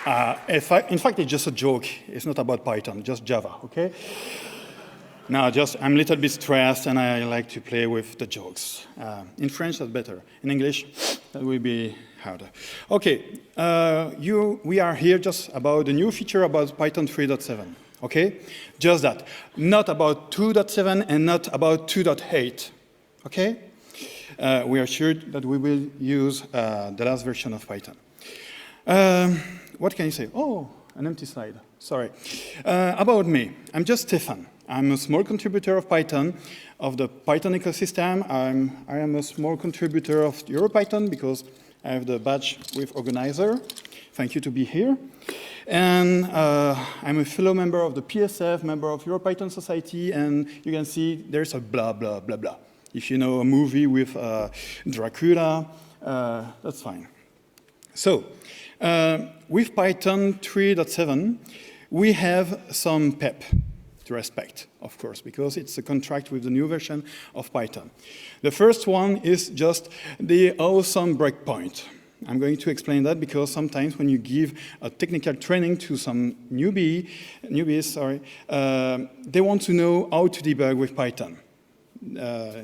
In fact, it's just a joke. It's not about Python, just Java, okay? Now, I'm a little bit stressed, and I like to play with the jokes. In French, that's better. In English, that will be harder. Okay, we are here just about the new feature about Python 3.7, okay? Just that. Not about 2.7 and not about 2.8, okay? We are sure that we will use the last version of Python. What can you say? Oh, an empty slide. Sorry. About me, I'm just Stephane. I'm a small contributor of Python, of the Python ecosystem. I am a small contributor of EuroPython because I have the badge with organizer. Thank you to be here. And I'm a fellow member of the PSF, member of EuroPython Society, and you can see there's a blah, blah, blah, blah. If you know a movie with Dracula, that's fine. So, with Python 3.7, we have some PEP to respect, of course, because it's a contract with the new version of Python. The first one is just the awesome breakpoint. I'm going to explain that because sometimes when you give a technical training to some newbies, they want to know how to debug with Python.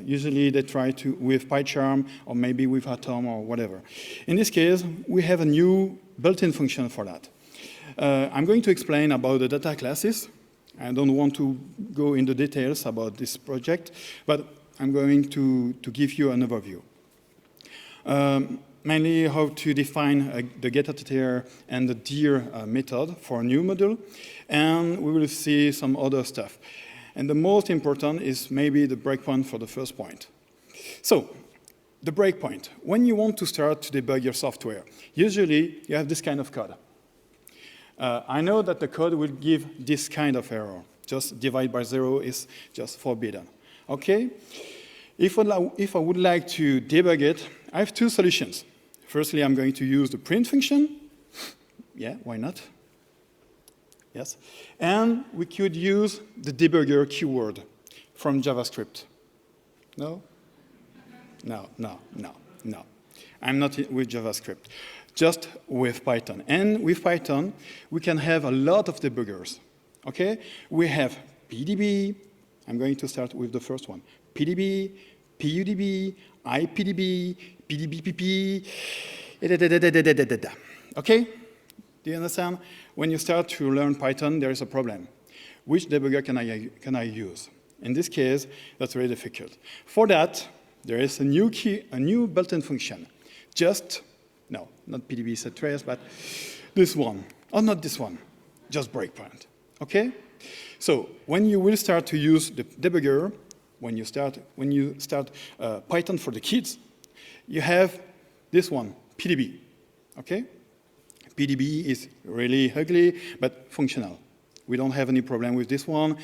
Usually they try to with PyCharm or maybe with Atom or whatever. In this case, we have a new built-in function for that. I'm going to explain about the data classes. I don't want to go into details about this project, but I'm going to give you an overview. Mainly how to define the getAttr and the dir method for a new module, and we will see some other stuff. And the most important is maybe the breakpoint for the first point. So, the breakpoint. When you want to start to debug your software, usually you have this kind of code. I know that the code will give this kind of error. Just divide by 0 is just forbidden. Okay? If I would like to debug it, I have two solutions. Firstly, I'm going to use the print function. Yeah, why not? Yes. And we could use the debugger keyword from JavaScript. No? No, no, no, no. I'm not with JavaScript. Just with Python. And with Python, we can have a lot of debuggers. Okay? We have PDB. I'm going to start with the first one. PDB, PUDB, IPDB, PDBPP, okay? Do you understand? When you start to learn Python, there is a problem. Which debugger can I use? In this case, that's very difficult. For that, there is a new built-in function. No, not PDB set trace, but this one. Or not this one, just breakpoint, okay? So when you will start to use the debugger, when you start Python for the kids, you have this one, PDB, okay? PDB is really ugly, but functional. We don't have any problem with this one.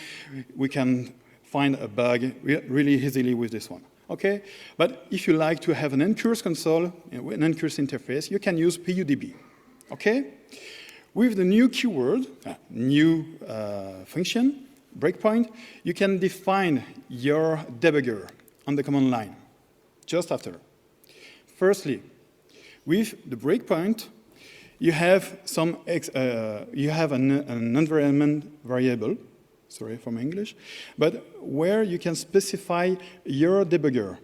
We can find a bug really easily with this one, okay? But if you like to have an ncurse console, an ncurse interface, you can use PUDB, okay? With the new keyword, new function, breakpoint, you can define your debugger on the command line, just after. Firstly, with the breakpoint, you have an environment variable, sorry for my English, but where you can specify your debugger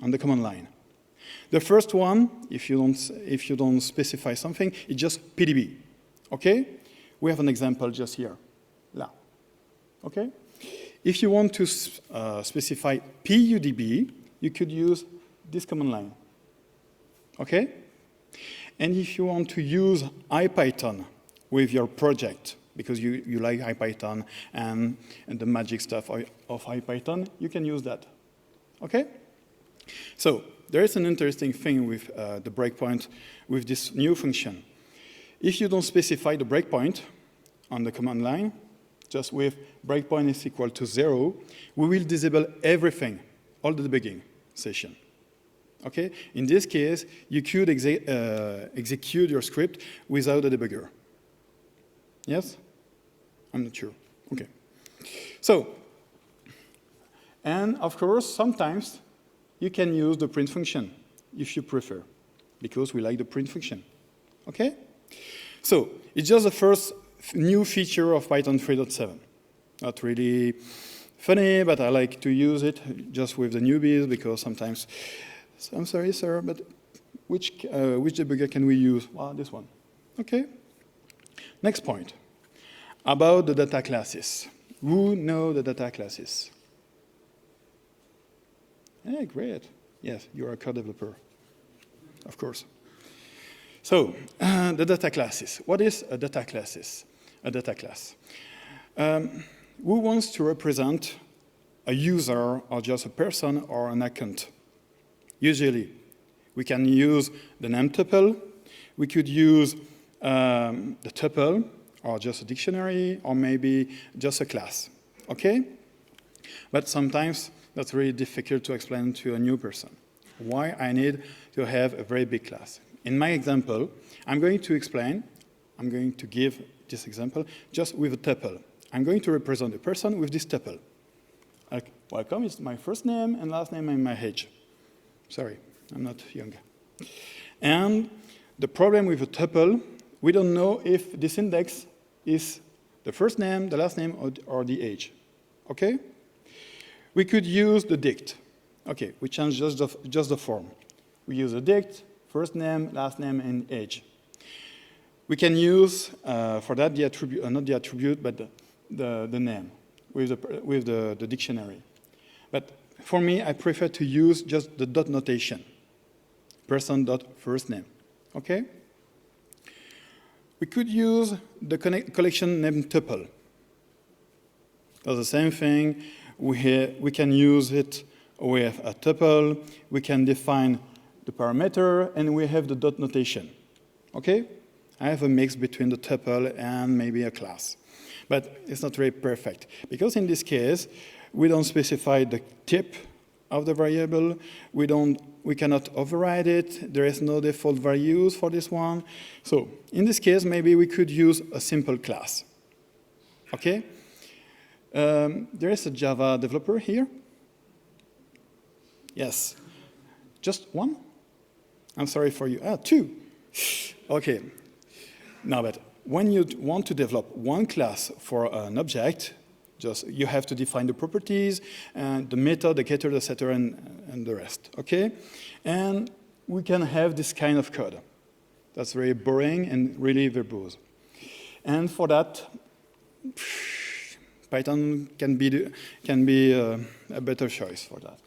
on the command line. The first one, if you don't specify something, it's just PDB. Okay? We have an example just here. Là. Okay? If you want to specify PUDB, you could use this command line. Okay? And if you want to use IPython with your project, because you like IPython and the magic stuff of IPython, you can use that. Okay? So there is an interesting thing with the breakpoint with this new function. If you don't specify the breakpoint on the command line, just with breakpoint is equal to 0, we will disable everything, all the debugging session. Okay? In this case, you could execute your script without a debugger. Yes? I'm not sure. Okay. So, and of course, sometimes you can use the print function if you prefer, because we like the print function. Okay? So it's just the first new feature of Python 3.7. Not really funny, but I like to use it just with the newbies because sometimes, I'm sorry, sir, but which debugger can we use? Well, this one. Okay. Next point, about the data classes. Who know the data classes? Hey, great. Yes, you're a code developer, of course. So, the data classes. What is a data class? A data class. Who wants to represent a user or just a person or an account? Usually, we can use the name tuple. We could use the tuple or just a dictionary or maybe just a class. Okay? But sometimes that's really difficult to explain to a new person. Why I need to have a very big class. In my example, I'm going to give this example just with a tuple. I'm going to represent a person with this tuple. Like, welcome is my first name and last name and my age. Sorry, I'm not young. And the problem with a tuple, we don't know if this index is the first name, the last name, or the age. Okay? We could use the dict. Okay, we change just the form. We use a dict, first name, last name, and age. We can use, for that, the attribute, not the attribute, but the name with the dictionary. But for me, I prefer to use just the dot notation, person.firstname. Okay? We could use the collection name tuple. That's the same thing. We can use it with a tuple. We can define the parameter, and we have the dot notation. Okay? I have a mix between the tuple and maybe a class. But it's not very perfect, because in this case, we don't specify the type of the variable. We cannot override it. There is no default values for this one. So in this case, maybe we could use a simple class. Okay? There is a Java developer here. Yes. Just one? I'm sorry for you. Two. Okay. Now, but when you want to develop one class for an object, you have to define the properties, and the method, the getter, the setter, and the rest, okay? And we can have this kind of code. That's very boring and really verbose. And for that, Python can be a better choice for that,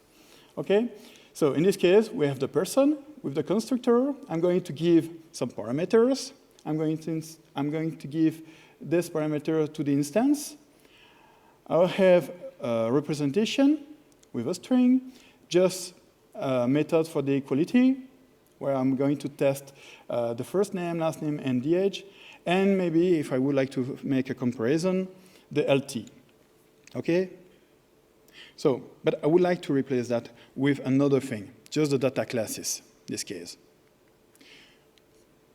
okay? So in this case, we have the person with the constructor. I'm going to give some parameters. I'm going to give this parameter to the instance. I'll have a representation with a string, just a method for the equality, where I'm going to test the first name, last name, and the age, and maybe, if I would like to make a comparison, the LT. Okay? So, but I would like to replace that with another thing, just the data classes, in this case.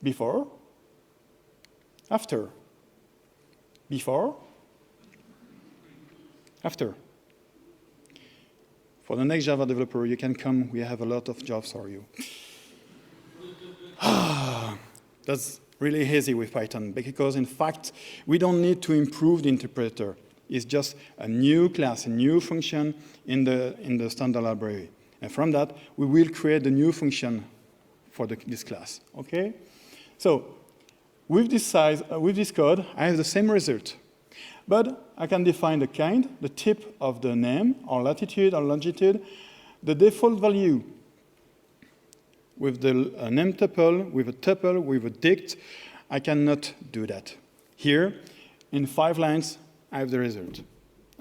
Before, after, before, after. For the next Java developer, you can come. We have a lot of jobs for you. That's really easy with Python, because in fact, we don't need to improve the interpreter. It's just a new class, a new function in the standard library. And from that, we will create a new function for this class, okay? So, with this code, I have the same result. But I can define the kind, the type of the name, or latitude or longitude, the default value with the name tuple, with a tuple, with a dict. I cannot do that. Here, in 5 lines, I have the result.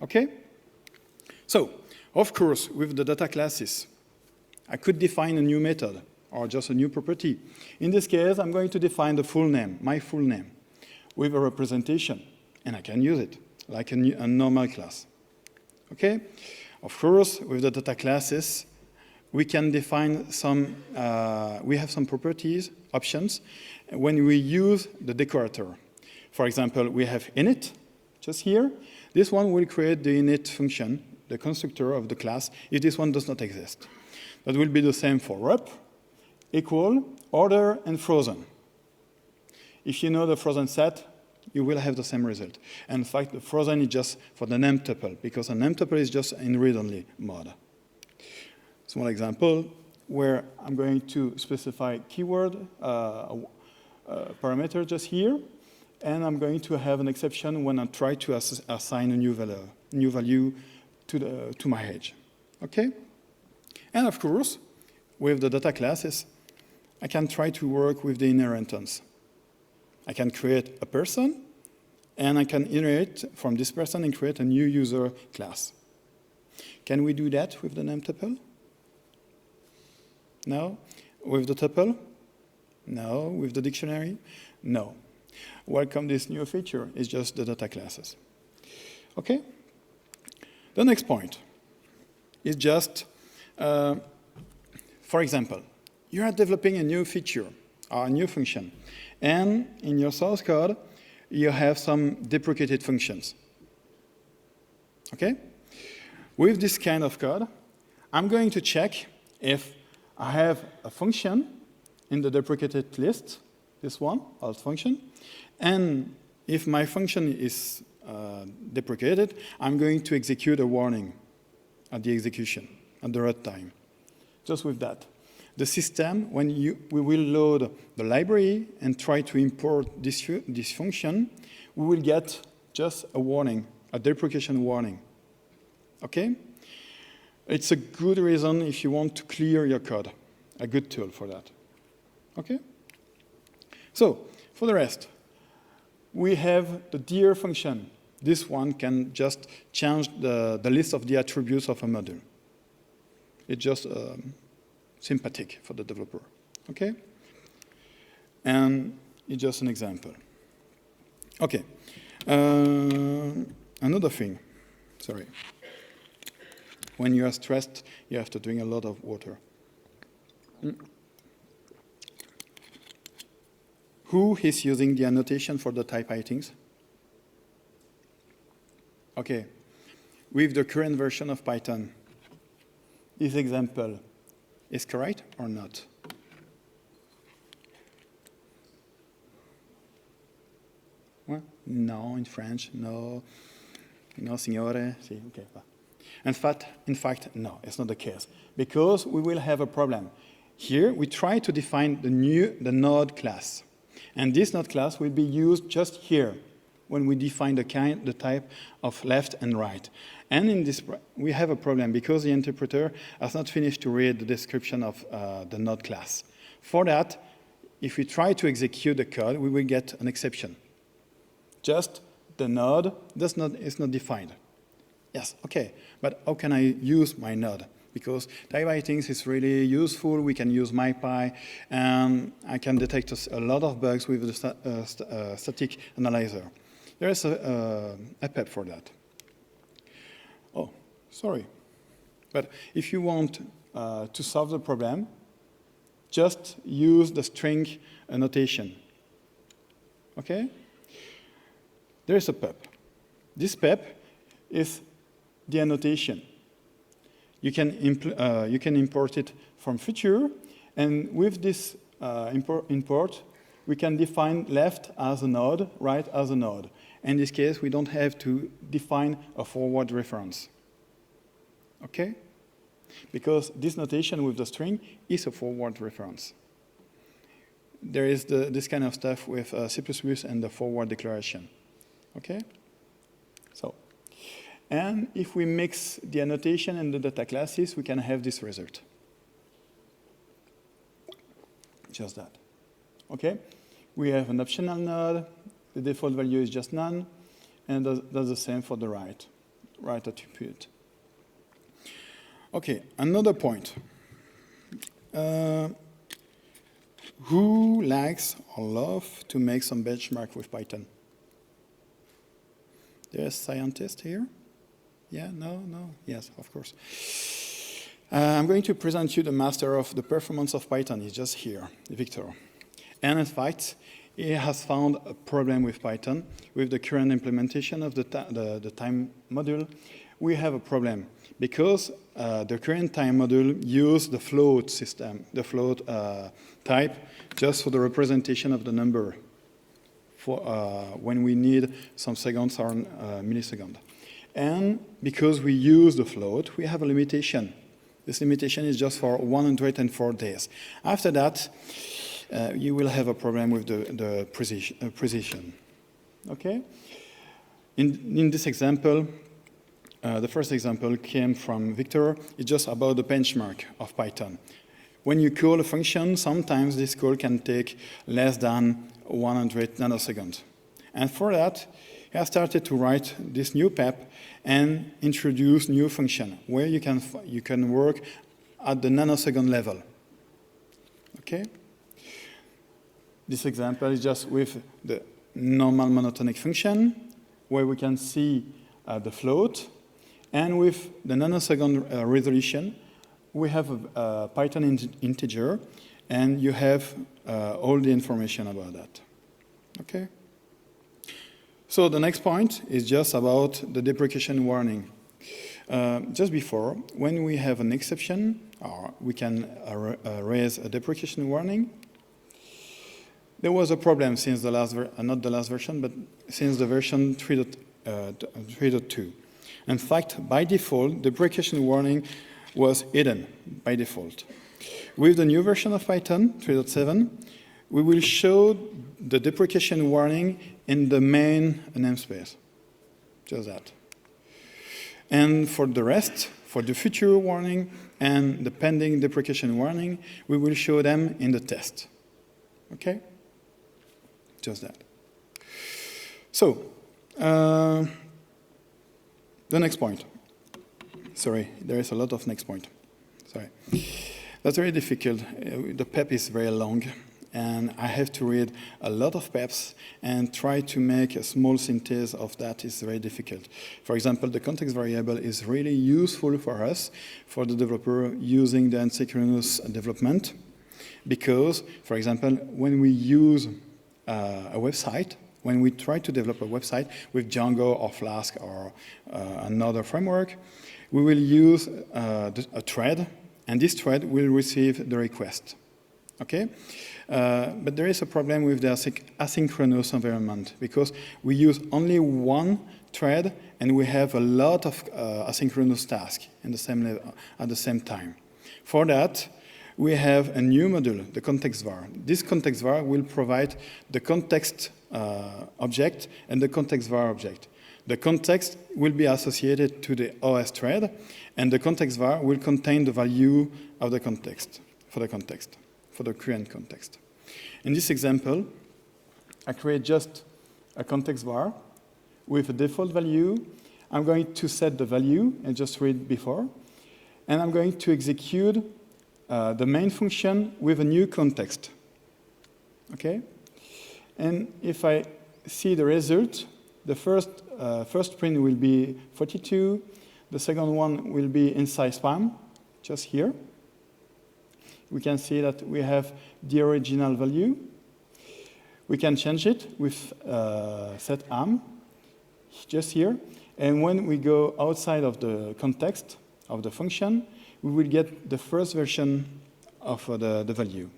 Okay? So, of course, with the data classes, I could define a new method or just a new property. In this case, I'm going to define the full name, my full name, with a representation. And I can use it like a normal class. Okay? Of course, with the data classes, we can define some, we have some properties, options, when we use the decorator. For example, we have init, just here. This one will create the init function, the constructor of the class, if this one does not exist. That will be the same for rep, equal, order, and frozen. if you know the frozen set, you will have the same result. And in fact, the frozen is just for the name tuple, because a name tuple is just in read-only mode. Small example where I'm going to specify keyword parameter just here, and I'm going to have an exception when I try to assign a new value to my edge. Okay? And of course, with the data classes, I can try to work with the inheritance. I can create a person, and I can inherit from this person and create a new user class. Can we do that with the name tuple? No. With the tuple? No. With the dictionary? No. Welcome this new feature. It's just the data classes. Okay? The next point is just, for example, you are developing a new feature or a new function, and in your source code, you have some deprecated functions. Okay? With this kind of code, I'm going to check if I have a function in the deprecated list, this one, alt function, and if my function is deprecated, I'm going to execute a warning at the execution, at the runtime. Just with that. The system, when we will load the library and try to import this function, we will get just a warning, a deprecation warning. Okay? It's a good reason if you want to clear your code, a good tool for that. Okay? So, for the rest, we have the dir function. This one can just change the list of the attributes of a module. It's just sympathetic for the developer. Okay? And it's just an example. Okay. Another thing. Sorry. When you are stressed, you have to drink a lot of water. Who is using the annotation for the type items? Okay. With the current version of Python, this example is correct or not? Well, no, in French, no. No, signore, sì, okay. In fact, no, it's not the case. Because we will have a problem. Here, we try to define the node class. And this node class will be used just here when we define the type of left and right. And in this, we have a problem because the interpreter has not finished to read the description of the node class. For that, if we try to execute the code, we will get an exception. Just the node is not defined. Yes, okay, but how can I use my node? Because type items is really useful. We can use MyPy, and I can detect a lot of bugs with the static analyzer. There is a PEP for that. Oh, sorry. But if you want to solve the problem, just use the string annotation. Okay? There is a PEP. This PEP is the annotation. You can import it from feature, and with this import, we can define left as a node, right as a node. In this case, we don't have to define a forward reference. Okay? Because this notation with the string is a forward reference. There is this kind of stuff with C++ and the forward declaration. Okay? So, and if we mix the annotation and the data classes, we can have this result. Just that. Okay? We have an optional node. The default value is just none. And that's the same for the right attribute. Okay, another point. Who likes or loves to make some benchmark with Python? There's a scientist here? Yeah, no? Yes, of course. I'm going to present you the master of the performance of Python. He's just here, Victor. And in fact, he has found a problem with Python. With the current implementation of the time module, we have a problem because the current time module uses the float system, the float type, just for the representation of the number. for when we need some seconds or milliseconds. And because we use the float, we have a limitation. This limitation is just for 104 days. After that, you will have a problem with the precision. Okay? In this example, the first example came from Victor. It's just about the benchmark of Python. When you call a function, sometimes this call can take less than 100 nanoseconds. And for that, I started to write this new PEP and introduce new function where you can work at the nanosecond level. Okay? This example is just with the normal monotonic function where we can see the float, and with the nanosecond resolution, we have a Python integer, and you have all the information about that. Okay? So the next point is just about the deprecation warning. Just before, when we have an exception, or we can raise a deprecation warning, there was a problem since the last, not the last version, but since the version 3.2. In fact, by default, deprecation warning was hidden by default. With the new version of Python 3.7, we will show the deprecation warning in the main namespace. Just that. And for the rest, for the future warning and the pending deprecation warning, we will show them in the test. Okay? Just that. So, the next point. Sorry, there is a lot of next point. Sorry. That's very difficult. The PEP is very long, and I have to read a lot of PEPs and try to make a small synthesis of that is very difficult. For example, the context variable is really useful for us, for the developer using the asynchronous development, because, for example, when we use a website, when we try to develop a website with Django or Flask or another framework, we will use a thread, and this thread will receive the request. Okay? But there is a problem with the asynchronous environment because we use only one thread and we have a lot of asynchronous tasks in the same level, at the same time. For that, we have a new module, the context var. This context var will provide the context object and the context var object. The context will be associated to the OS thread, and the context var will contain the value of the context, for the current context. In this example, I create just a context var with a default value. I'm going to set the value, I just read before, and I'm going to execute the main function with a new context. Okay? And if I see the result, the first print will be 42. The second one will be inside spam, just here. We can see that we have the original value. We can change it with set am, just here. And when we go outside of the context of the function, we will get the first version of the value.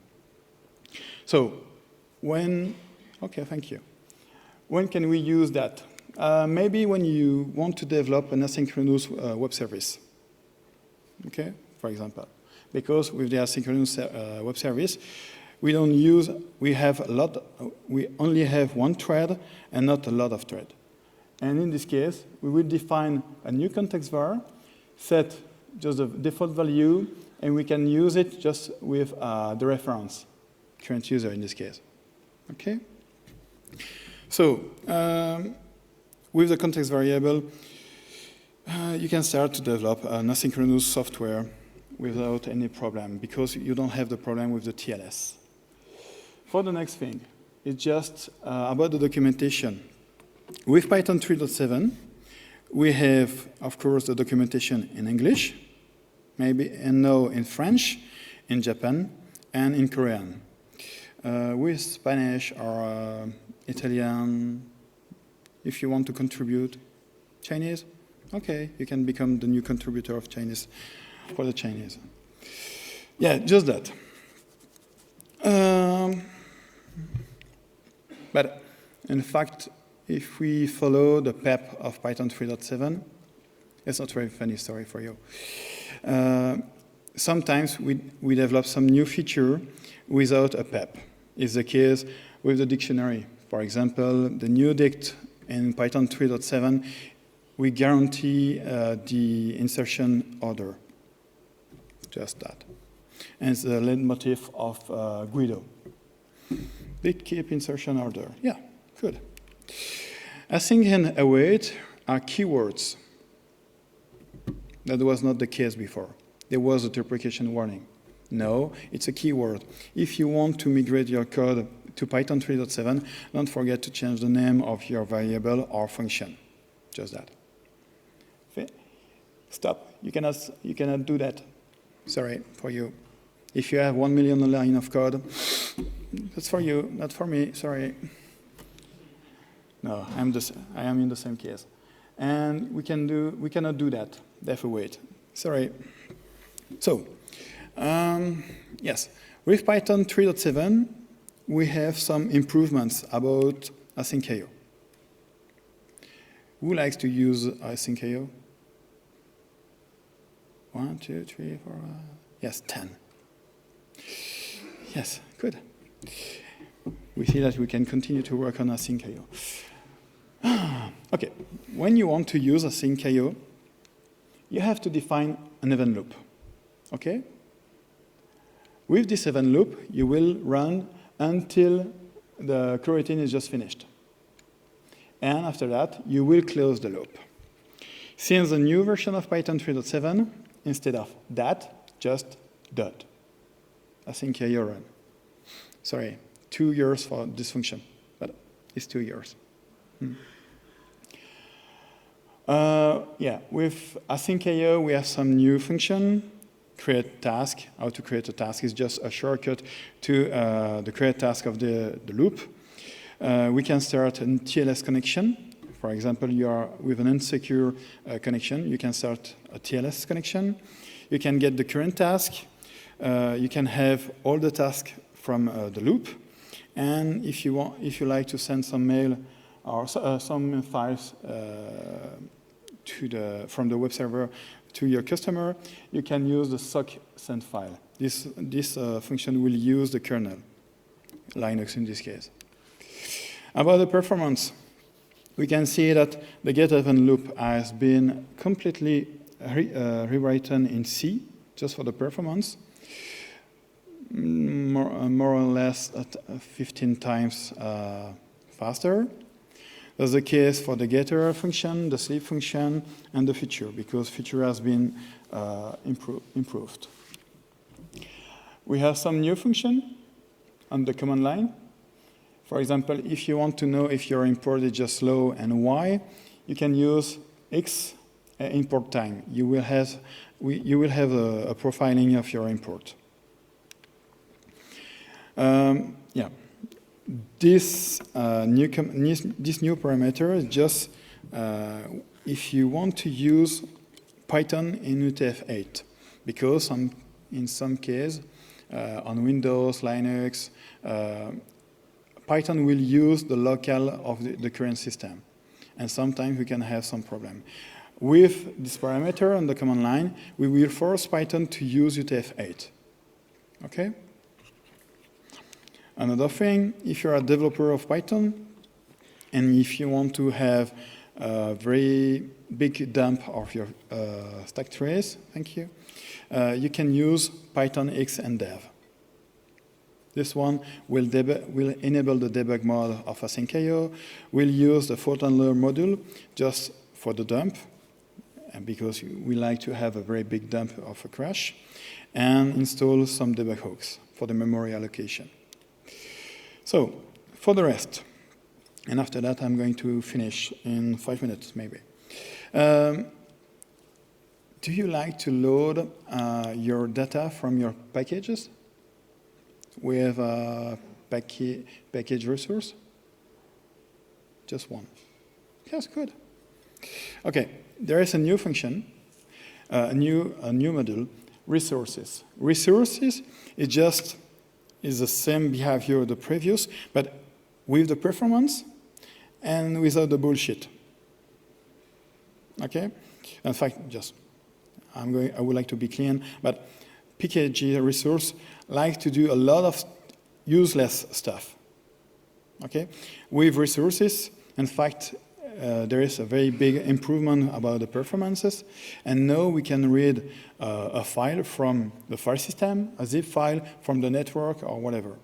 So okay, thank you. When can we use that? Maybe when you want to develop an asynchronous web service, okay, for example. Because with the asynchronous web service, we only have one thread and not a lot of threads. And in this case, we will define a new context var, set just the default value, and we can use it just with the reference, current user in this case. Okay? So, with the context variable, you can start to develop an asynchronous software without any problem, because you don't have the problem with the TLS. For the next thing, it's just about the documentation. With Python 3.7, we have, of course, the documentation in English, maybe, and now in French, in Japan, and in Korean. With Spanish or Italian, if you want to contribute Chinese, okay, you can become the new contributor of Chinese for the Chinese. Yeah, just that. But In fact, if we follow the PEP of Python 3.7, it's not a very funny story for you. Sometimes we develop some new feature without a PEP. It's the case with the dictionary. For example, the new dict in Python 3.7, we guarantee the insertion order. Just that. And it's the leitmotif of Guido. Bit keep insertion order. Yeah, good. Async and await are keywords. That was not the case before. There was a deprecation warning. No, it's a keyword. If you want to migrate your code to Python 3.7, don't forget to change the name of your variable or function. Just that. Stop. You cannot do that. Sorry for you. If you have 1 million lines of code, that's for you, not for me. Sorry. No, I am in the same case, and we cannot do that. Therefore, wait. Sorry. So, yes, with Python 3.7, we have some improvements about asyncio. Who likes to use asyncio? 1, 2, 3, 4, yes, 10. Yes, good. We see that we can continue to work on asyncio. Okay, when you want to use asyncio, you have to define an event loop, okay? With this event loop, you will run until the coroutine is just finished. And after that, you will close the loop. Since the new version of Python 3.7, instead of that, just dot. Asyncio run. Sorry, 2 years for this function, but it's 2 years. Yeah, with asyncio, we have some new function. Create task. How to create a task is just a shortcut to the create task of the loop. We can start a TLS connection. For example, you are with an insecure connection. You can start a TLS connection. You can get the current task. You can have all the tasks from the loop. And if you like to send some mail or some files from the web server to your customer, you can use the sock send file. This function will use the kernel, Linux in this case. About the performance, we can see that the get event loop has been completely rewritten in C, just for the performance, more or less at 15 times faster. That's the case for the getter function, the sleep function, and the feature, because feature has been improved. We have some new function on the command line. For example, if you want to know if your import is just slow and why, you can use X import time. You will have a profiling of your import. Yeah. This new parameter is just if you want to use Python in UTF-8, because in some case on Windows, Linux, Python will use the local of the current system, and sometimes we can have some problem. With this parameter on the command line, we will force Python to use UTF-8. Okay. Another thing, if you're a developer of Python, and if you want to have a very big dump of your stack trace, thank you, you can use Python X and dev. This one will enable the debug mode of asyncio, will use the fault handler module just for the dump, and because we like to have a very big dump of a crash, and install some debug hooks for the memory allocation. So, for the rest, and after that I'm going to finish in 5 minutes maybe. Do you like to load your data from your packages with a package resource? Just one. Yes, good. Okay, there is a new function, a new module, resources. Resources is the same behavior of the previous, but with the performance, and without the bullshit. Okay? In fact, I would like to be clean, but PKG resource like to do a lot of useless stuff. Okay? With resources, in fact, there is a very big improvement about the performances, and now we can read a file from the file system, a zip file from the network, or whatever.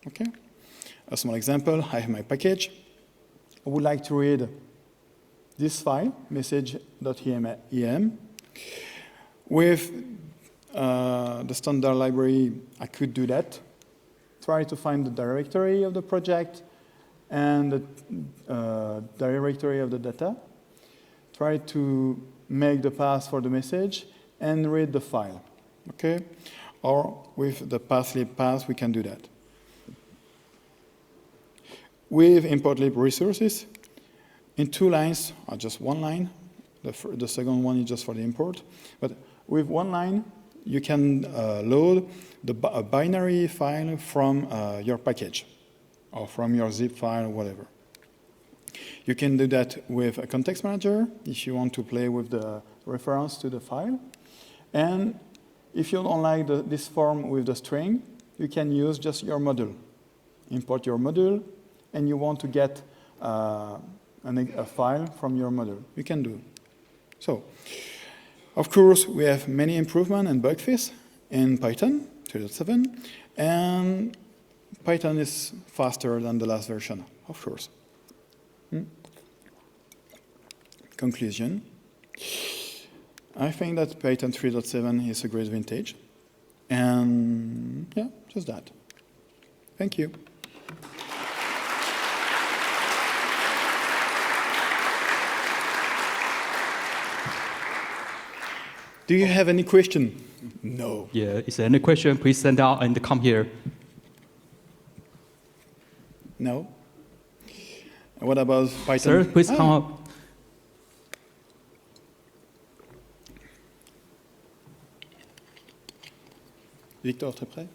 Okay? A small example, I have my package. I would like to read this file, message.em. With the standard library, I could do that. Try to find the directory of the project and the directory of the data. Try to make the path for the message and read the file. Okay? Or with the pathlib path, we can do that. With importlib resources, in 2 lines, or just 1 line, the second one is just for the import, but with 1 line, you can load a binary file from your package, or from your zip file, or whatever. You can do that with a context manager, if you want to play with the reference to the file. And if you don't like this form with the string, you can use just your module. Import your module, and you want to get a file from your module. You can do. So, of course, we have many improvements and bug fixes in Python 3.7, and Python is faster than the last version, of course. Conclusion. I think that Python 3.7 is a great vintage. And yeah, just that. Thank you. Do you have any question? No. Yeah, is there any question? Please send out and come here. No? What about Python? Sir, please come up. Victor, t'es prêt?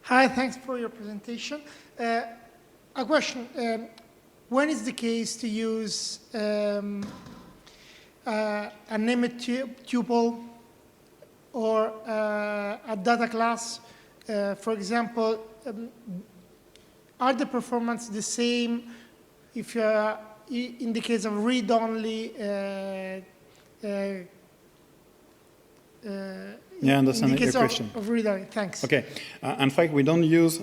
Hi, thanks for your presentation. A question, when is the case to use a named tuple or a data class? For example, are the performance the same if you are in the case of read-only? Yeah, I understand your question. Of read-only, thanks. Okay, in fact, we don't use,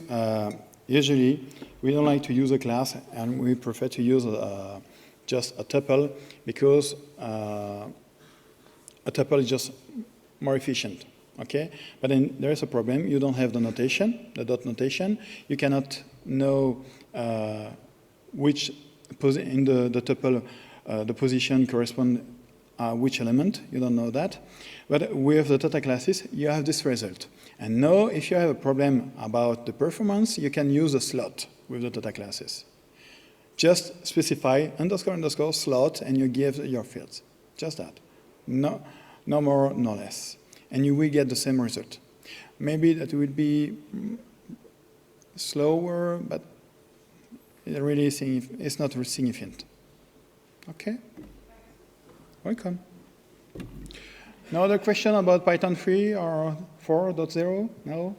usually, we don't like to use a class, and we prefer to use just a tuple, because a tuple is just more efficient, okay? But then there is a problem. You don't have the notation, the dot notation. You cannot know which in the tuple the position correspond which element. You don't know that. But with the data classes, you have this result. And now, if you have a problem about the performance, you can use a slot with the data classes. Just specify __ slot, and you give your fields. Just that. No more, no less. And you will get the same result. Maybe that will be slower, but it's not significant. Okay? Welcome. No other question about Python 3 or 4.0? No?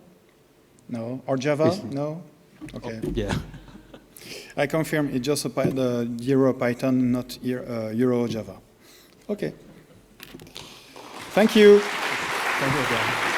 No? Or Java? No? Okay. Oh, yeah. I confirm it's just the EuroPython, not Euro Java. Okay. Thank you. Thank you again.